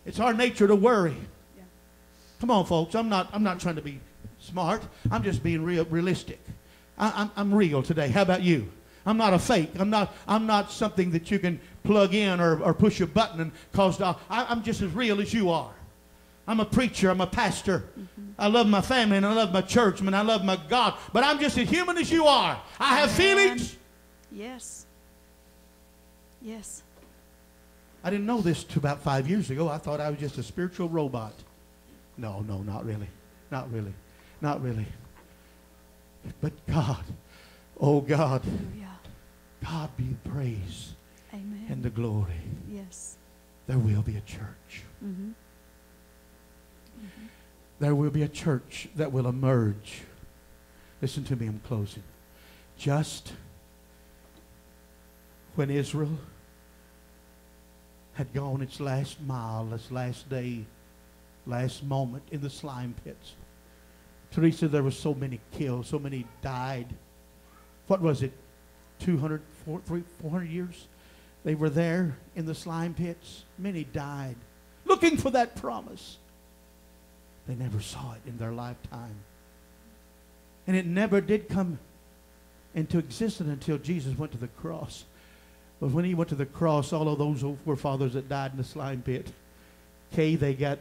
It's our nature to worry. Yeah. Come on, folks. I'm not trying to be smart. I'm just being realistic. I'm real today. How about you? I'm not a fake. I'm not something that you can plug in or push a button and cause. I'm just as real as you are. I'm a preacher. I'm a pastor. Mm-hmm. I love my family and I love my church and I love my God. But I'm just as human as you are. I have feelings. Yes. Yes. I didn't know this till about 5 years ago. I thought I was just a spiritual robot. No, not really. Not really. Not really. But God, oh God, Hallelujah. God be the praise. Amen. And the glory. Yes. There will be a church. Mm-hmm. There will be a church that will emerge. Listen to me, I'm closing. Just when Israel had gone its last mile, its last day, last moment in the slime pits. Teresa, there were so many killed, so many died. What was it? 200, 400 years? They were there in the slime pits. Many died, looking for that promise. They never saw it in their lifetime. And it never did come into existence until Jesus went to the cross. But when he went to the cross, all of those forefathers that died in the slime pit, they got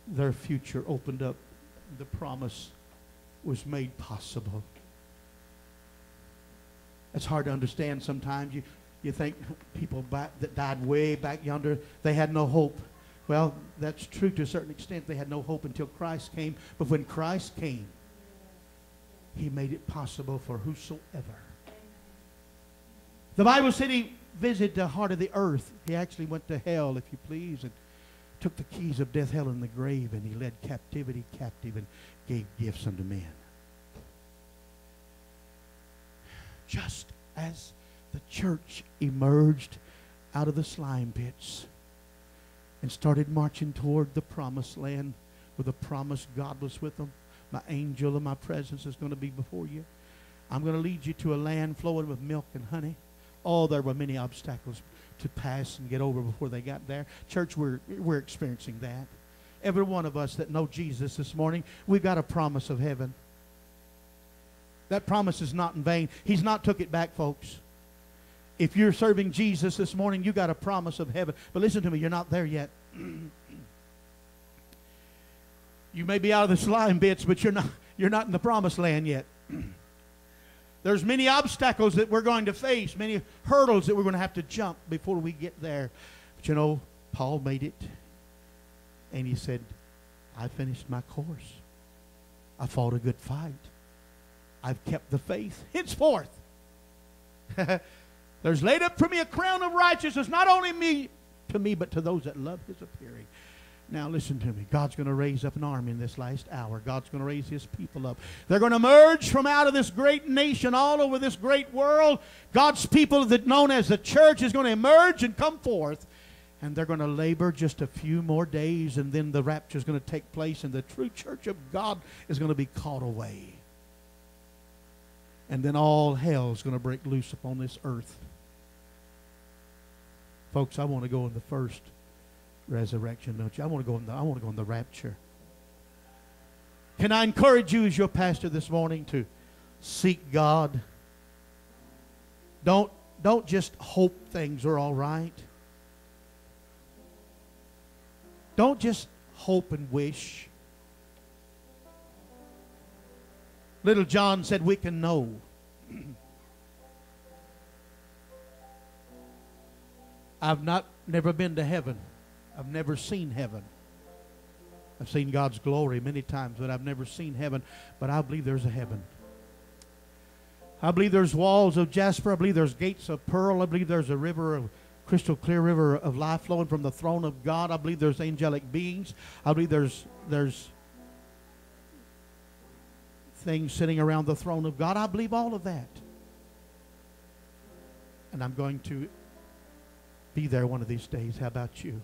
their future opened up. The promise was made possible. It's hard to understand sometimes. You think people that died way back yonder, they had no hope. Well, that's true to a certain extent. They had no hope until Christ came. But when Christ came, he made it possible for whosoever. The Bible said he visited the heart of the earth. He actually went to hell, if you please, and took the keys of death, hell, and the grave, and he led captivity captive and gave gifts unto men. Just as the church emerged out of the slime pits and started marching toward the promised land with the promise God was with them. My angel of my presence is going to be before you. I'm going to lead you to a land flowing with milk and honey. Oh, there were many obstacles to pass and get over before they got there. Church, we're experiencing that. Every one of us that know Jesus this morning, we've got a promise of heaven. That promise is not in vain. He's not took it back, folks. If you're serving Jesus this morning, you got a promise of heaven. But listen to me, you're not there yet. You may be out of the slime bits, but you're not in the promised land yet. There's many obstacles that we're going to face, many hurdles that we're going to have to jump before we get there. But you know, Paul made it. And he said, I finished my course. I fought a good fight. I've kept the faith. Henceforth, there's laid up for me a crown of righteousness, not only to me, but to those that love his appearing. Now listen to me. God's going to raise up an army in this last hour. God's going to raise his people up. They're going to emerge from out of this great nation all over this great world. God's people that known as the church is going to emerge and come forth. And they're going to labor just a few more days, and then the rapture is going to take place, and the true church of God is going to be caught away. And then all hell is going to break loose upon this earth. Folks, I want to go in the first resurrection, don't you? I want to go in the rapture. Can I encourage you as your pastor this morning to seek God? Don't just hope things are all right. Don't just hope and wish. Little John said we can know. I've never been to heaven. I've never seen heaven. I've seen God's glory many times, but I've never seen heaven. But I believe there's a heaven. I believe there's walls of jasper. I believe there's gates of pearl. I believe there's a river of crystal clear river of life flowing from the throne of God. I believe there's angelic beings. I believe there's things sitting around the throne of God. I believe all of that. And I'm going to be there one of these days. How about you?